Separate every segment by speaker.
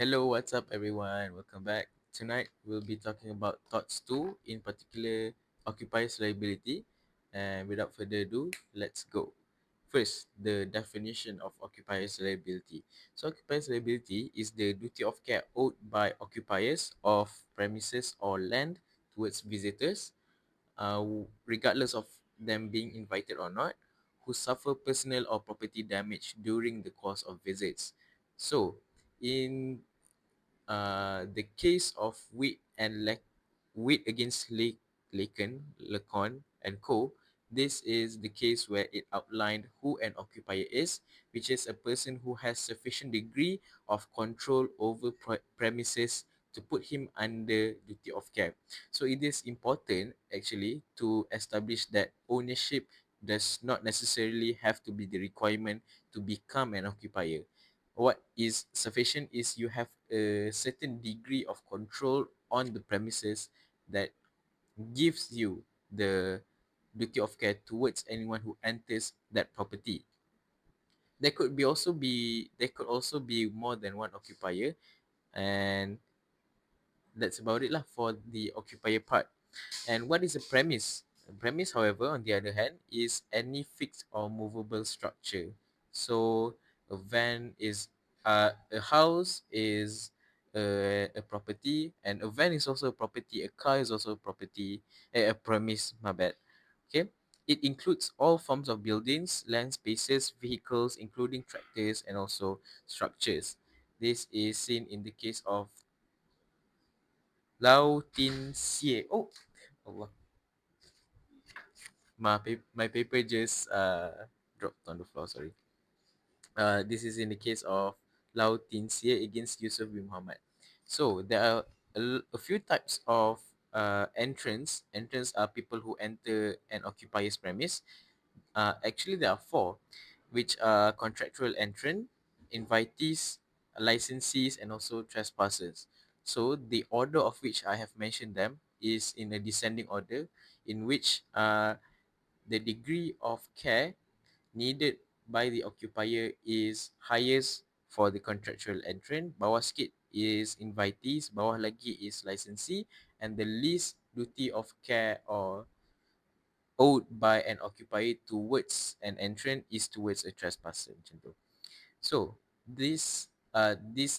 Speaker 1: Hello, what's up, everyone? Welcome back. Tonight, we'll be talking about Torts 2, in particular, Occupier's Liability. And without further ado, let's go. First, the definition of Occupier's Liability. So, Occupier's Liability is the duty of care owed by occupiers of premises or land towards visitors, regardless of them being invited or not, who suffer personal or property damage during the course of visits. So, in the case of Wheat against Lacon and Co. This is the case where it outlined who an occupier is, which is a person who has sufficient degree of control over premises to put him under duty of care. So it is important actually to establish that ownership does not necessarily have to be the requirement to become an occupier. What is sufficient is you have a certain degree of control on the premises that gives you the duty of care towards anyone who enters that property. There could also be more than one occupier, and that's about it lah for the occupier part. And what is a premise? A premise, however, on the other hand, is any fixed or movable structure. So a house is a property, and a van is also a property. A car is also a property. A premise, my bad. Okay. It includes all forms of buildings, land spaces, vehicles, including tractors and also structures. This is seen in the case of Lao Tin Xie. Oh, Allah. My paper just dropped on the floor. Sorry. This is in the case of Lao Tin Xie against Yusuf bin Muhammad. So there are a few types of entrance. Entrance are people who enter an occupier's premise. Actually, there are four, which are contractual entrant, invitees, licensees, and also trespassers. So the order of which I have mentioned them is in a descending order, in which the degree of care needed by the occupier is highest for the contractual entrant, bawah sikit is invitees, bawah lagi is licensee, and the least duty of care or owed by an occupier towards an entrant is towards a trespasser macam tu. So these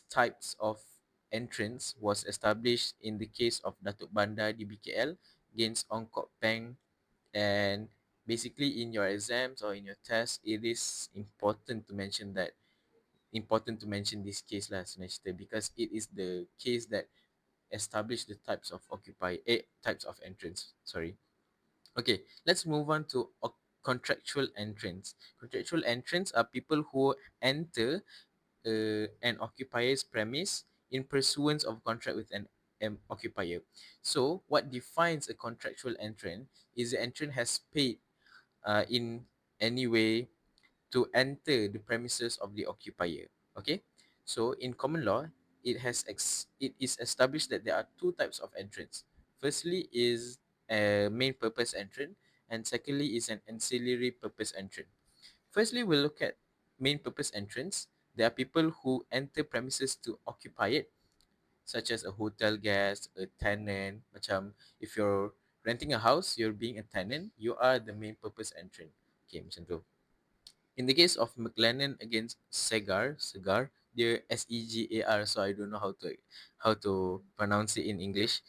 Speaker 1: types of entrance was established in the case of Datuk Bandar di BKL against Ong Kok Peng. And basically in your exams or in your test, it is important to mention this case lah semester, because it is the case that established the types of entrance. Sorry. Okay, let's move on to contractual entrance. Contractual entrance are people who enter an occupier's premise in pursuance of contract with an occupier. So, what defines a contractual entrant is the entrant has paid in any way to enter the premises of the occupier. Okay, so in common law, it is established that there are two types of entrance. Firstly is a main purpose entrant, and secondly is an ancillary purpose entrant. Firstly, we'll look at main purpose entrance. There are people who enter premises to occupy it, such as a hotel guest, a tenant. Macam if you're renting a house, you're being a tenant, you are the main purpose entrant. Okay, macam tu. In the case of McLennan against Segar, they're Segar, so I don't know how to pronounce it in English.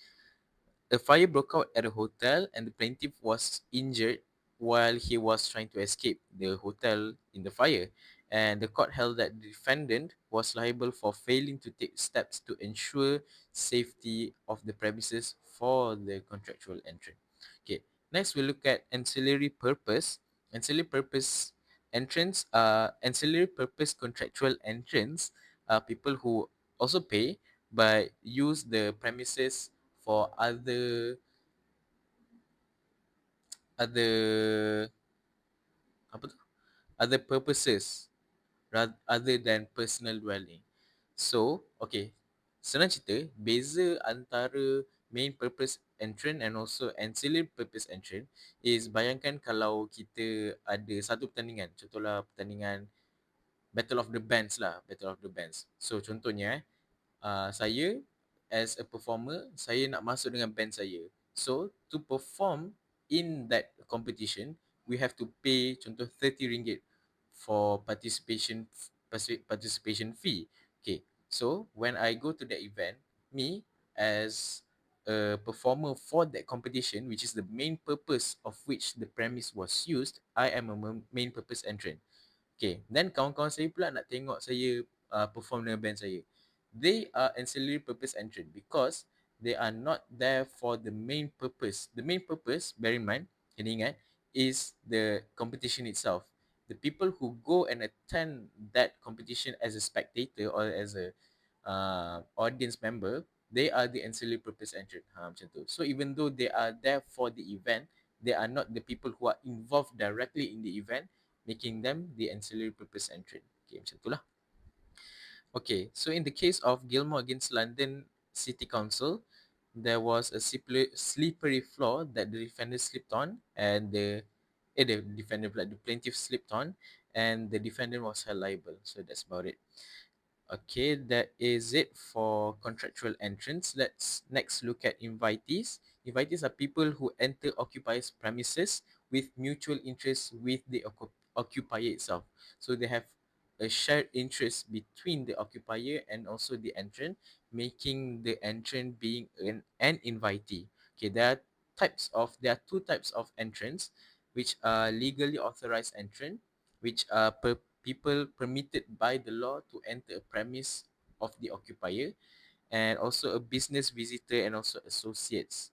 Speaker 1: A fire broke out at a hotel, and the plaintiff was injured while he was trying to escape the hotel in the fire. And the court held that the defendant was liable for failing to take steps to ensure safety of the premises for the contractual entrant. Okay, next we look at ancillary purpose. Ancillary purpose contractual entrants are people who also pay but use the premises for other apa tu other purposes other than personal dwelling. So, okay, senang cerita, beza antara main purpose entrant and also ancillary purpose entrant is, bayangkan kalau kita ada satu pertandingan, contohlah pertandingan Battle of the Bands lah, Battle of the Bands. So contohnya saya as a performer, saya nak masuk dengan band saya. So to perform in that competition, we have to pay contoh RM30 for participation fee. Okay, so when I go to the event, me as a performer for that competition, which is the main purpose of which the premise was used, I am a main purpose entrant. Okay, then kawan-kawan saya pula nak tengok saya perform dengan band saya. They are ancillary purpose entrant because they are not there for the main purpose. The main purpose, bear in mind, kena ingat, is the competition itself. The people who go and attend that competition as a spectator or as a audience member, they are the ancillary purpose entrant. Macam tu. So even though they are there for the event, they are not the people who are involved directly in the event, making them the ancillary purpose entrant. Okay, macam tu lah. Okay, so in the case of Gilmore against London City Council, there was a slippery floor that the defendant slipped on, and the plaintiff slipped on, and the defendant was held liable. So that's about it. Okay, that is it for contractual entrants. Let's next look at invitees. Invitees are people who enter occupiers' premises with mutual interest with the occupier itself. So they have a shared interest between the occupier and also the entrant, making the entrant being an invitee. Okay, there are two types of entrants, which are legally authorized entrant, which are people permitted by the law to enter a premise of the occupier, and also a business visitor and also associates.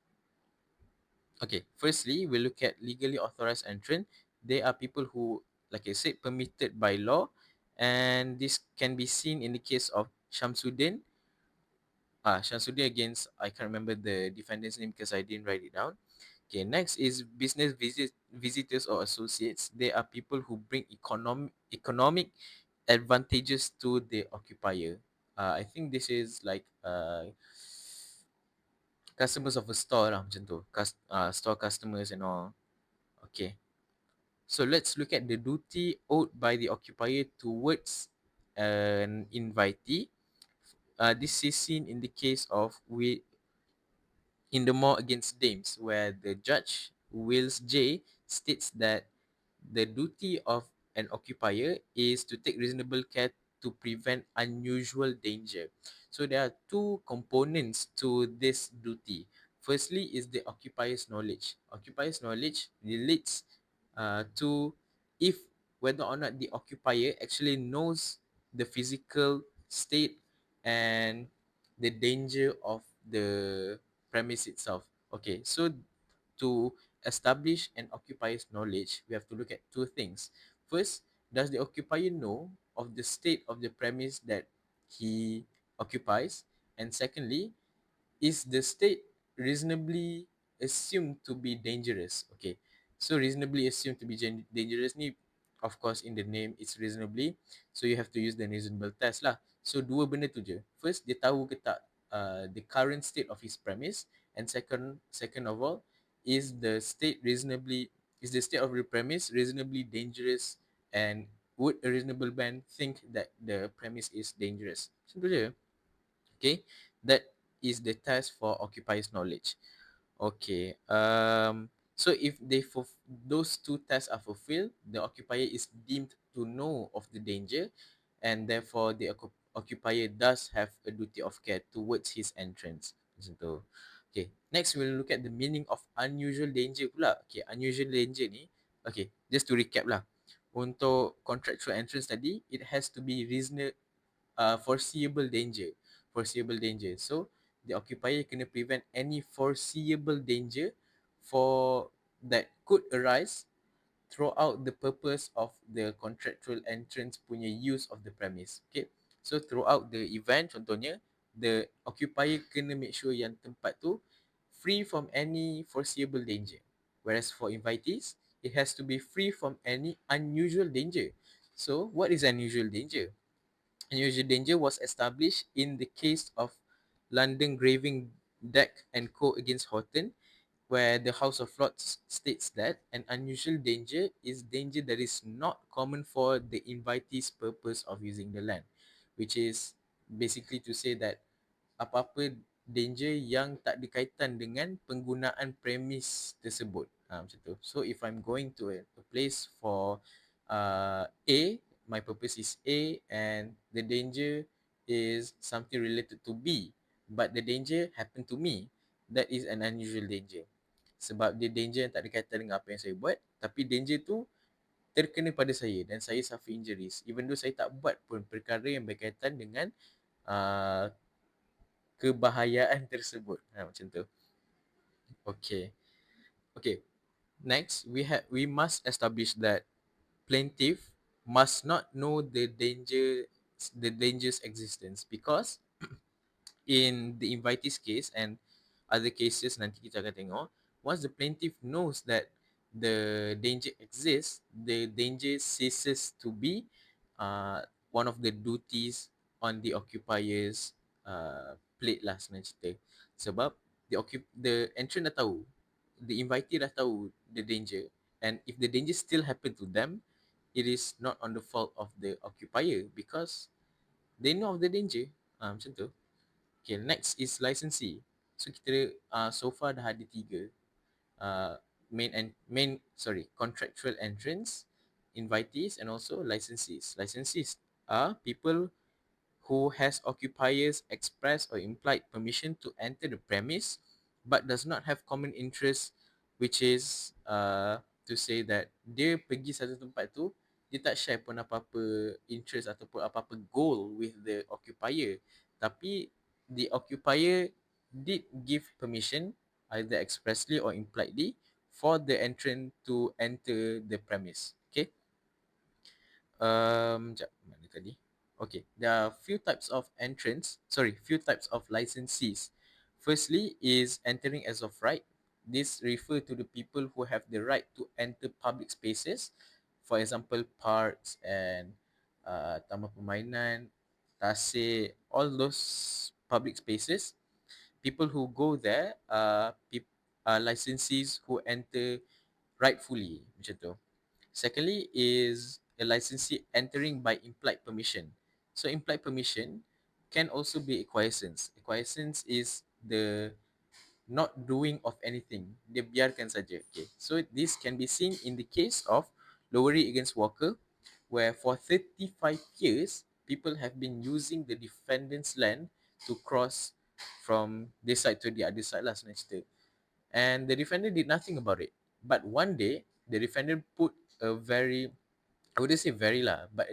Speaker 1: Okay, firstly, we look at legally authorized entrant. They are people who, like I said, permitted by law, and this can be seen in the case of Shamsuddin. Shamsuddin against, I can't remember the defendant's name because I didn't write it down. Okay, next is visitors or associates. They are people who bring economic advantages to the occupier. I think this is like customers of a store lah macam tu. Store customers and all. Okay. So let's look at the duty owed by the occupier towards an invitee. This is seen in the case of in the Moore against Dames, where the judge Wills J states that the duty of an occupier is to take reasonable care to prevent unusual danger. So there are two components to this duty. Firstly is the occupier's knowledge. Occupier's knowledge relates to if whether or not the occupier actually knows the physical state and the danger of the premise itself. Okay, so to establish an occupier's knowledge, we have to look at two things. First, does the occupier know of the state of the premise that he occupies? And secondly, is the state reasonably assumed to be dangerous? Okay, so reasonably assumed to be dangerous ni, of course in the name it's reasonably, so you have to use the reasonable test lah. So dua benda tu je. First, dia tahu ke tak the current state of his premise, and second of all, is the state of the premise reasonably dangerous, and would a reasonable man think that the premise is dangerous? Simple je. Okay, that is the test for occupier's knowledge. Okay. So if those two tests are fulfilled, the occupier is deemed to know of the danger, and therefore the occupier does have a duty of care towards his entrance. Macam tu. Okay. Next, we'll look at the meaning of unusual danger pula. Okay, unusual danger ni. Okay, just to recap lah. Untuk contractual entrance tadi, it has to be foreseeable danger. Foreseeable danger. So the occupier kena prevent any foreseeable danger for that could arise throughout the purpose of the contractual entrance punya use of the premise. Okay. So throughout the event, contohnya, the occupier kena make sure yang tempat tu free from any foreseeable danger. Whereas for invitees, it has to be free from any unusual danger. So what is unusual danger? Unusual danger was established in the case of London Graving Deck and Co. against Horton, where the House of Lords states that an unusual danger is danger that is not common for the invitee's purpose of using the land, which is basically to say that apa-apa danger yang tak berkaitan dengan penggunaan premis tersebut. Macam tu. So if I'm going to a place for A, my purpose is A and the danger is something related to B, but the danger happen to me, that is an unusual danger. Sebab dia danger yang tak ada kaitan dengan apa yang saya buat, tapi danger tu terkena pada saya dan saya suffer injuries. Even though saya tak buat pun perkara yang berkaitan dengan uh, kebahayaan tersebut. Macam tu. Okay. Okay. Next, we must establish that plaintiff must not know the danger's existence, because in the invitee's case and other cases nanti kita akan tengok, once the plaintiff knows that the danger exists, the danger ceases to be one of the duties on the occupier's plate lah sebenarnya cerita. Sebab the entrant dah tahu, the invitee dah tahu the danger, and if the danger still happen to them, it is not on the fault of the occupier because they know of the danger. Macam tu. Okay, next is licensee. So kita so far dah ada 3. Contractual entrants, invitees and also licensees. Licensees are people who has occupiers express or implied permission to enter the premise but does not have common interest, which is to say that dia pergi satu tempat tu, dia tak share pun apa-apa interest ataupun apa-apa goal with the occupier, tapi the occupier did give permission either expressly or impliedly for the entrant to enter the premise. Okay. Sekejap, mana tadi? Okay, there are few types of few types of licensees. Firstly is entering as of right. This refer to the people who have the right to enter public spaces. For example, parks and taman permainan, tasik, all those public spaces. People who go there are licensees who enter rightfully, macam tu. Secondly is a licensee entering by implied permission. So implied permission can also be acquiescence. Acquiescence is the not doing of anything. Dia biarkan saja. Okay. So this can be seen in the case of Lowery against Walker, where for 35 years, people have been using the defendant's land to cross from this side to the other side lah sebenarnya cerita. And the defendant did nothing about it. But one day, the defendant put a very, I wouldn't say very lah, but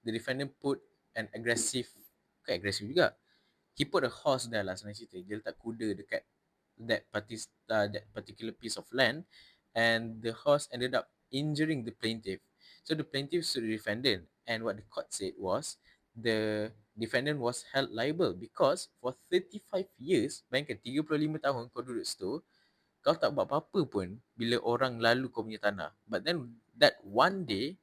Speaker 1: the defendant put an aggressive, bukan aggressive juga. He put a horse there lah sebenarnya cerita. Dia letak kuda dekat that particular piece of land, and the horse ended up injuring the plaintiff. So the plaintiff sued the defendant, and what the court said was the defendant was held liable because for 35 years, bayangkan 35 tahun kau duduk situ, kau tak buat apa-apa pun bila orang lalu kau punya tanah. But then that one day,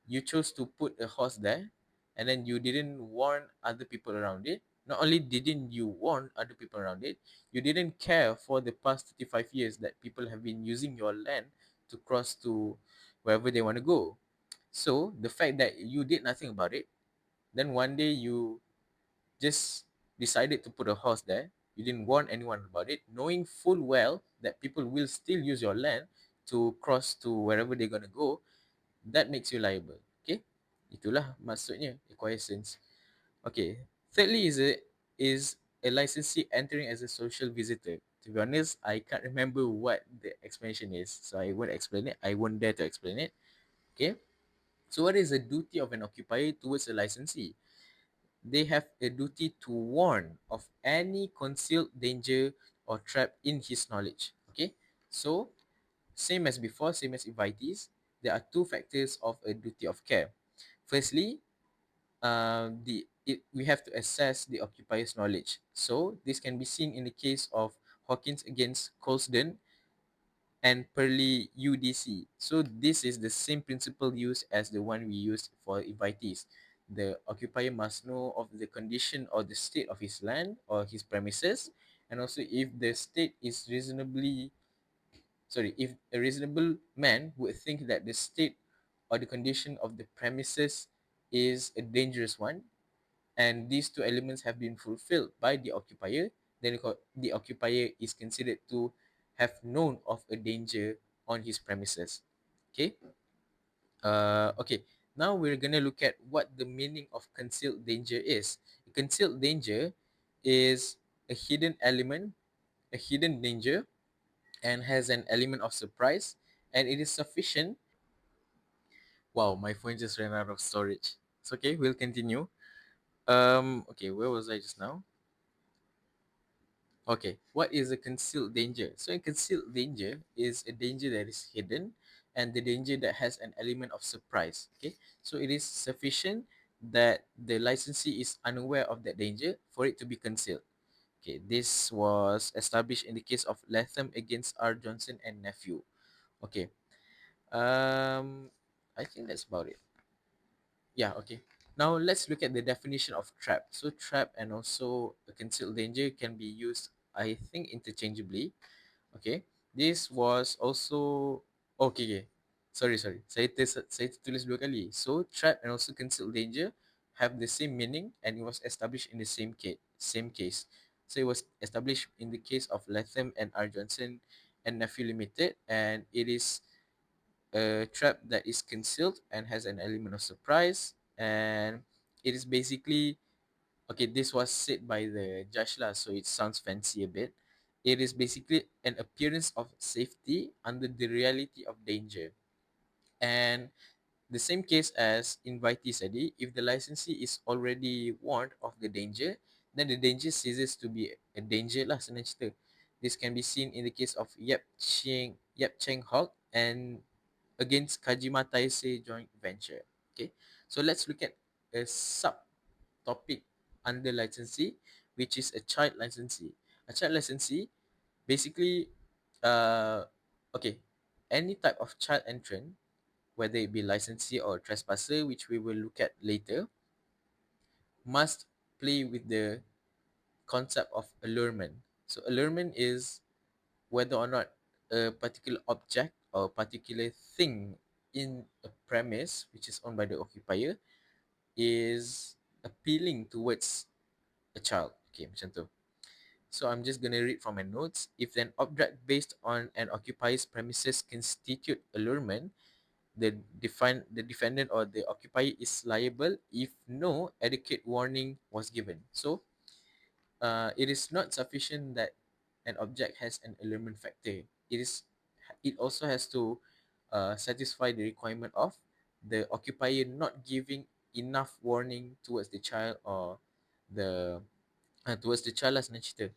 Speaker 1: you chose to put a horse there and then you didn't warn other people around it. Not only didn't you warn other people around it, you didn't care for the past 35 years that people have been using your land to cross to wherever they want to go. So the fact that you did nothing about it, then one day you just decided to put a horse there, you didn't warn anyone about it, knowing full well that people will still use your land to cross to wherever they're going to go, that makes you liable. Okay, itulah maksudnya acquiescence. Okay, thirdly is a licensee entering as a social visitor. To be honest, I can't remember what the explanation is, so I won't explain it. I won't dare to explain it. Okay, so what is the duty of an occupier towards a licensee? They have a duty to warn of any concealed danger or trap in his knowledge. Okay, so same as before, same as invitees, there are two factors of a duty of care. Firstly, we have to assess the occupier's knowledge. So this can be seen in the case of Hawkins against Colston and Perley UDC. So this is the same principle used as the one we used for invitees. The occupier must know of the condition or the state of his land or his premises, and also if the state is if a reasonable man would think that the state or the condition of the premises is a dangerous one, and these two elements have been fulfilled by the occupier, then the occupier is considered to have known of a danger on his premises. Okay. Okay. Now we're gonna look at what the meaning of concealed danger is. Concealed danger is a hidden element, a hidden danger, and has an element of surprise, and it is sufficient. Wow, my phone just ran out of storage. It's okay, we'll continue. Okay, where was I just now? Okay, what is a concealed danger? So a concealed danger is a danger that is hidden and the danger that has an element of surprise. Okay, so it is sufficient that the licensee is unaware of that danger for it to be concealed. Okay, this was established in the case of Latham against R. Johnson and nephew. Okay, I think that's about it. Yeah, okay. Now let's look at the definition of trap. So trap and also a concealed danger can be used, I think, interchangeably. Okay. This was also okay, okay. Sorry. Saya tulis dua kali. So trap and also concealed danger have the same meaning and it was established in the same case. So it was established in the case of Latham and R. Johnson and Nephew Limited, and it is a trap that is concealed and has an element of surprise, and it is basically, okay, this was said by the judge lah, so it sounds fancy a bit. It is basically an appearance of safety under the reality of danger. And the same case as invitee tadi, if the licensee is already warned of the danger, then the danger ceases to be a danger lah, senang cerita. This can be seen in the case of Yap Cheng Hock and against Kajima Taisei joint venture. Okay, so let's look at a subtopic under licensee, which is a child licensee. A child licensee basically, uh, okay, any type of child entrant, whether it be licensee or trespasser, which we will look at later, must play with the concept of allurement. So allurement is whether or not a particular object or a particular thing in a premise which is owned by the occupier is appealing towards a child. Okay, macam tu. So I'm just going to read from my notes. If an object based on an occupier's premises constitute allurement, the defendant or the occupier is liable if no adequate warning was given. So it is not sufficient that an object has an allurement factor. It also has to satisfy the requirement of the occupier not giving enough warning towards the child or the towards the child lah senang cerita.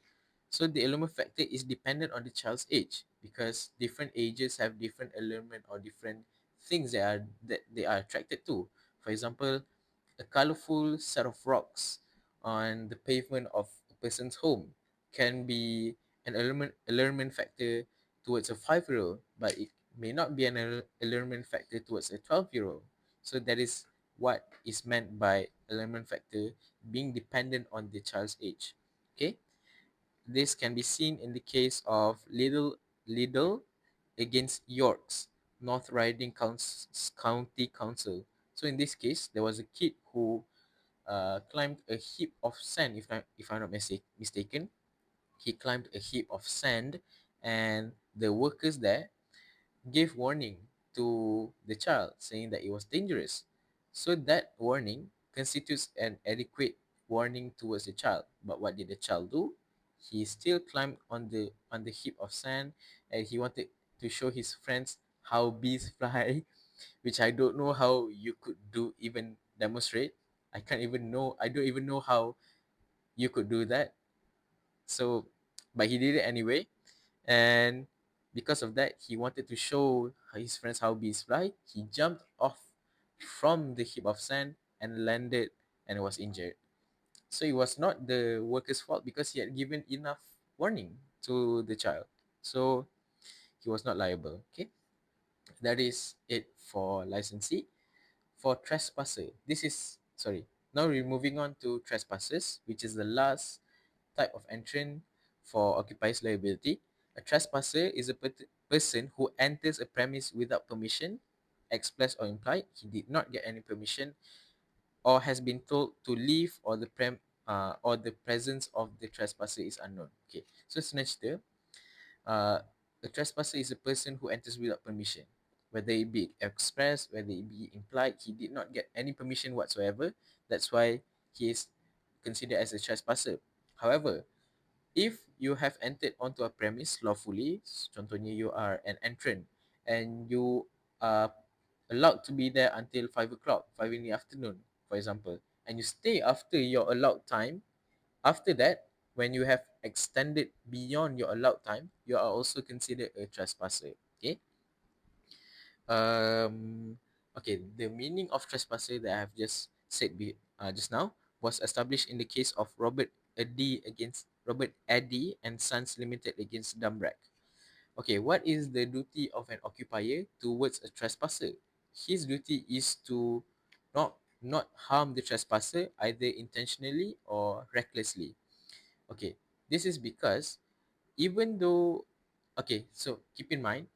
Speaker 1: So the allurement factor is dependent on the child's age because different ages have different allurement or different things that they are attracted to. For example, a colorful set of rocks on the pavement of a person's home can be an allurement factor towards a 5-year old, but it may not be an allurement factor towards a 12-year old. So that is what is meant by allurement factor being dependent on the child's age. Okay, this can be seen in the case of Liddle against York's North Riding County Council. So in this case, there was a kid who climbed a heap of sand. If I'm not mistaken, he climbed a heap of sand, and the workers there gave warning to the child, saying that it was dangerous. So that warning constitutes an adequate warning towards the child. But what did the child do? He still climbed on the heap of sand, and he wanted to show his friends how bees fly, which I don't know how you could do, even demonstrate. I don't even know how you could do that. So, but he did it anyway. And because of that, he wanted to show his friends how bees fly. He jumped off from the heap of sand and landed and was injured. So it was not the worker's fault because he had given enough warning to the child. So he was not liable. Okay. That is it for licensee. For trespasser, this is sorry. Now we're moving on to trespassers, which is the last type of entrant for occupier's liability. A trespasser is a person who enters a premise without permission, express or implied. He did not get any permission or has been told to leave, or the presence of the trespasser is unknown. Okay, so senang cerita, a trespasser is a person who enters without permission, whether it be expressed, whether it be implied. He did not get any permission whatsoever. That's why he is considered as a trespasser. However, if you have entered onto a premise lawfully, contohnya you are an entrant and you are allowed to be there until 5 o'clock, 5 in the afternoon, for example, and you stay after your allowed time, after that, when you have extended beyond your allowed time, you are also considered a trespasser. Okay. Um. Okay. The meaning of trespasser that I have just said just now was established in the case of Robert Eddy and Sons Limited against Dumbrack. Okay, what is the duty of an occupier towards a trespasser? His duty is to not harm the trespasser either intentionally or recklessly. Okay, this is because even though, okay, so keep in mind,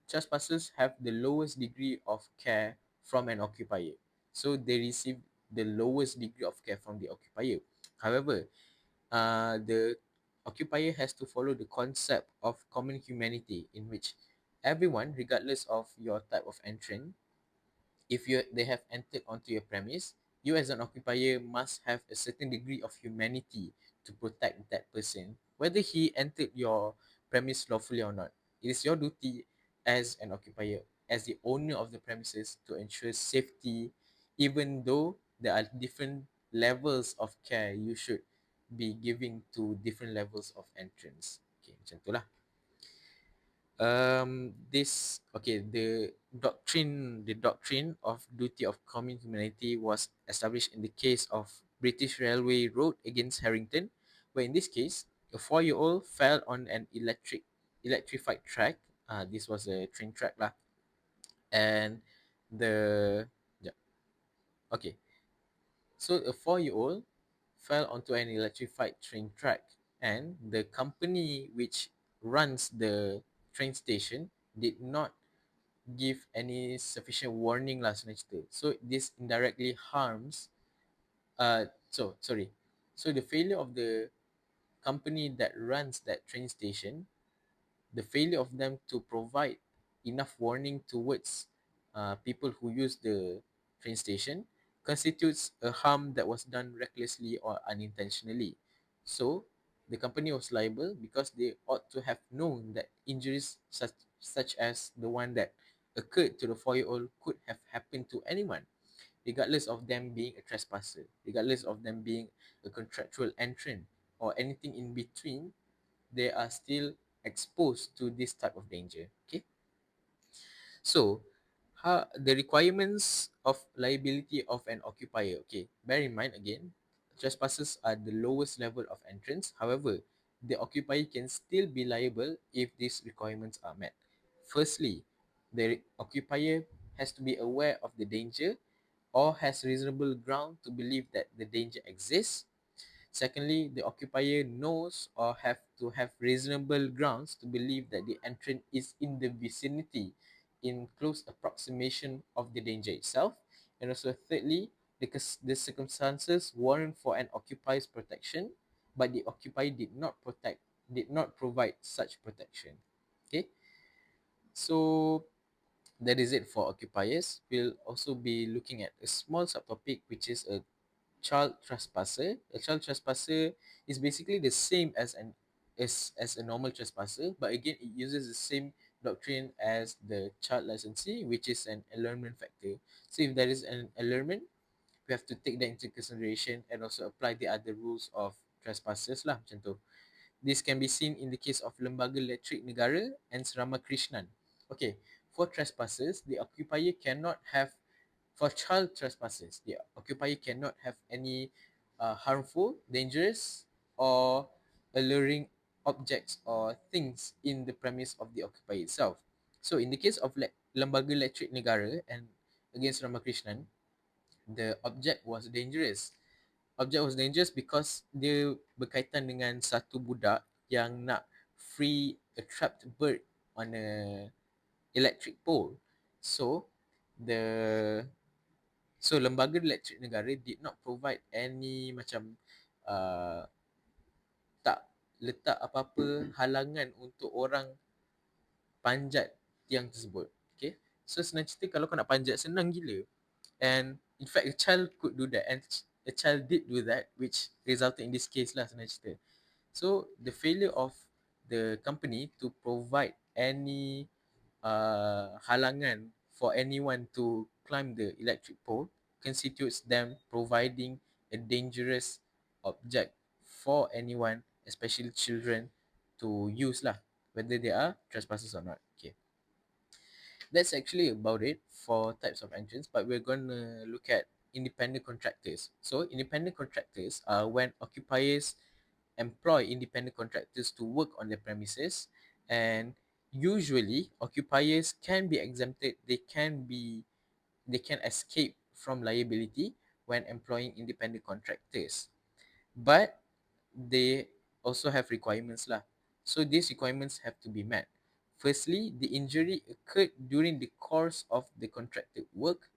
Speaker 1: trespassers have the lowest degree of care from an occupier. So they receive the lowest degree of care from the occupier. However, the occupier has to follow the concept of common humanity, in which everyone, regardless of your type of entrant, if they have entered onto your premise, you as an occupier must have a certain degree of humanity to protect that person, whether he entered your premise lawfully or not. It is your duty as an occupier, as the owner of the premises, to ensure safety, even though there are different levels of care you should be giving to different levels of entrance. Okay, macam tu lah. This okay, the doctrine of duty of common humanity was established in the case of British Railway Road against Harrington, where in this case a 4-year-old fell on an electrified track. This was a train track lah, and the yeah, okay, so a 4-year-old fell onto an electrified train track, and the company which runs the train station did not give any sufficient warning lah senang cerita. So this indirectly harms, so sorry. So the failure of the company that runs that train station, the failure of them to provide enough warning towards people who use the train station constitutes a harm that was done recklessly or unintentionally. So the company was liable because they ought to have known that injuries such as the one that occurred to the 4-year-old could have happened to anyone, regardless of them being a trespasser, regardless of them being a contractual entrant or anything in between. They are still exposed to this type of danger. Okay, so the requirements of liability of an occupier. Okay, bear in mind again, trespassers are the lowest level of entrance. However, the occupier can still be liable if these requirements are met. Firstly, the occupier has to be aware of the danger or has reasonable ground to believe that the danger exists. Secondly, the occupier knows or have to have reasonable grounds to believe that the entrant is in the vicinity, in close approximation of the danger itself. And also thirdly, the circumstances warrant for an occupier's protection, but the occupier did not provide such protection. Okay, so that is it for occupiers. We'll also be looking at a small subtopic, which is a child trespasser. A child trespasser is basically the same as a normal trespasser, but again it uses the same doctrine as the child licensee, which is an allurement factor. So if there is an allurement, we have to take that into consideration and also apply the other rules of trespassers lah, macam tu. This can be seen in the case of Lembaga Elektrik Negara and Ramakrishnan. Okay, for trespassers, the occupier cannot have, for child trespassers, the occupier cannot have any harmful, dangerous, or alluring objects or things in the premise of the occupier itself. So in the case of Lembaga Elektrik Negara and against Ramakrishnan, the object was dangerous. Object was dangerous because dia berkaitan dengan satu budak yang nak free a trapped bird on a electric pole. So the So lembaga elektrik negara did not provide any macam uh, tak letak apa-apa halangan untuk orang panjat tiang tersebut. Okay. So senang cerita kalau kau nak panjat senang gila. And in fact a child could do that, and a child did do that, which resulted in this case lah senang cerita. So the failure of the company to provide any halangan for anyone to climb the electric pole constitutes them providing a dangerous object for anyone, especially children, to use lah, whether they are trespassers or not. Okay, that's actually about it for types of entrance, but we're going to look at independent contractors. So independent contractors are when occupiers employ independent contractors to work on their premises, and usually occupiers can be exempted, they can escape from liability when employing independent contractors, but they also have requirements lah. So these requirements have to be met. Firstly, the injury occurred during the course of the contracted work.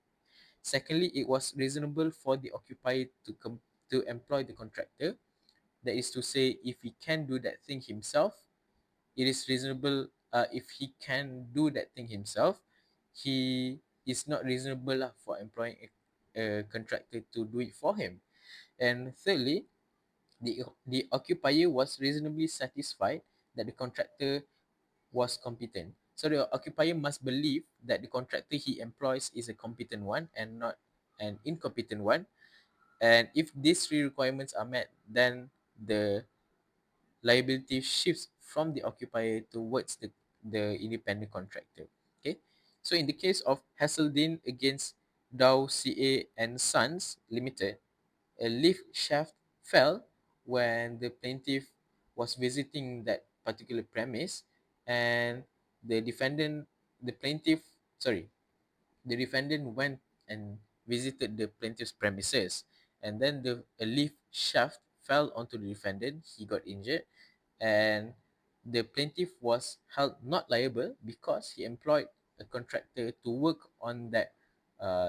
Speaker 1: Secondly, it was reasonable for the occupier to employ the contractor. That is to say, if he can do that thing himself, it is reasonable. If he can do that thing himself, he is not reasonable lah for employing a contractor to do it for him. And thirdly, the occupier was reasonably satisfied that the contractor was competent. So the occupier must believe that the contractor he employs is a competent one and not an incompetent one. And if these three requirements are met, then the liability shifts from the occupier towards the independent contractor. Okay. So in the case of Hasseldin against Dow CA and Sons Limited, a lift shaft fell when the plaintiff was visiting that particular premise, and the defendant, the plaintiff, sorry, the defendant went and visited the plaintiff's premises, and then a lift shaft fell onto the defendant. He got injured, and the plaintiff was held not liable because he employed a contractor to work on that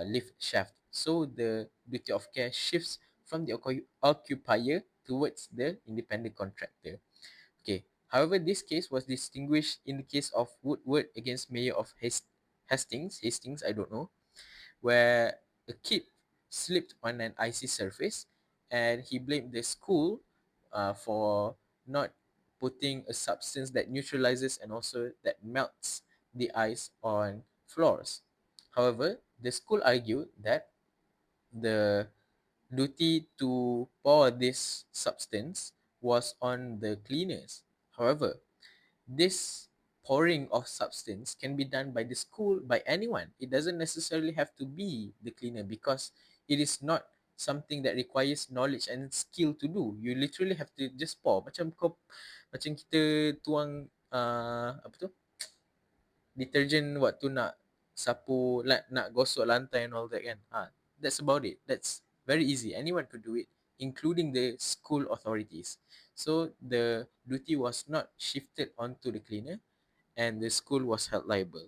Speaker 1: lift shaft. So the duty of care shifts from the occupier towards the independent contractor. Okay. However, this case was distinguished in the case of Woodward against Mayor of Hastings, I don't know, where a kid slipped on an icy surface, and he blamed the school for not putting a substance that neutralizes and also that melts the ice on floors. However, the school argued that the duty to pour this substance was on the cleaners. However, this pouring of substance can be done by the school, by anyone. It doesn't necessarily have to be the cleaner, because it is not something that requires knowledge and skill to do. You literally have to just pour. Macam kita tuang apa tu, detergent waktu nak sapu, nak gosok lantai and all that kan. That's about it. That's very easy. Anyone could do it, including the school authorities. So the duty was not shifted onto the cleaner, and the school was held liable.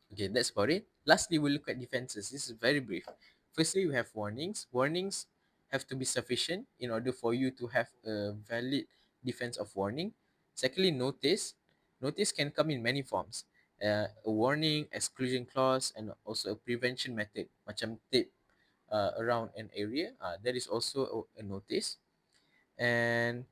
Speaker 1: Okay, that's about it. Lastly, we'll look at defenses. This is very brief. Firstly, we have warnings. Warnings have to be sufficient in order for you to have a valid defense of warning. Secondly, notice. Notice can come in many forms. A warning, exclusion clause, and also a prevention method, macam tape around an area. That is also a notice. And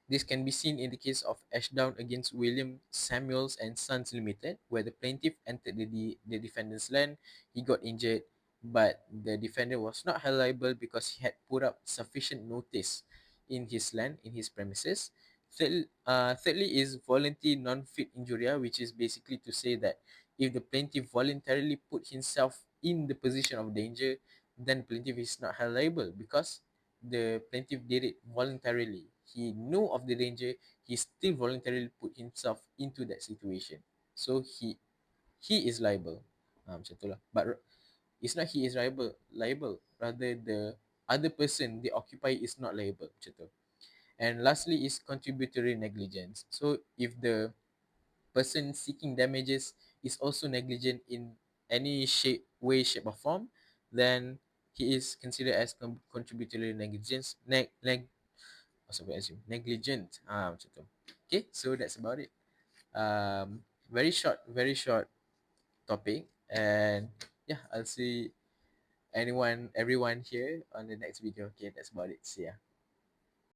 Speaker 1: this can be seen in the case of Ashdown against William Samuels and Sons Limited, where the plaintiff entered the defendant's land. He got injured, but the defendant was not held liable because he had put up sufficient notice in his land, in his premises. Thirdly is voluntary non-fit injuria, which is basically to say that if the plaintiff voluntarily put himself in the position of danger, then plaintiff is not held liable because the plaintiff did it voluntarily. He knew of the danger, he still voluntarily put himself into that situation. So he is liable. Macam tu lah. But it's not he is liable. Rather the other person, the occupier, is not liable. Macam tu. And lastly is contributory negligence. So if the person seeking damages is also negligent in any way, shape or form, then he is considered as contributory negligence negligent, macam tu. Okay, so that's about it. Very short topic, and yeah, I'll see everyone here on the next video. Okay, that's about it. See ya.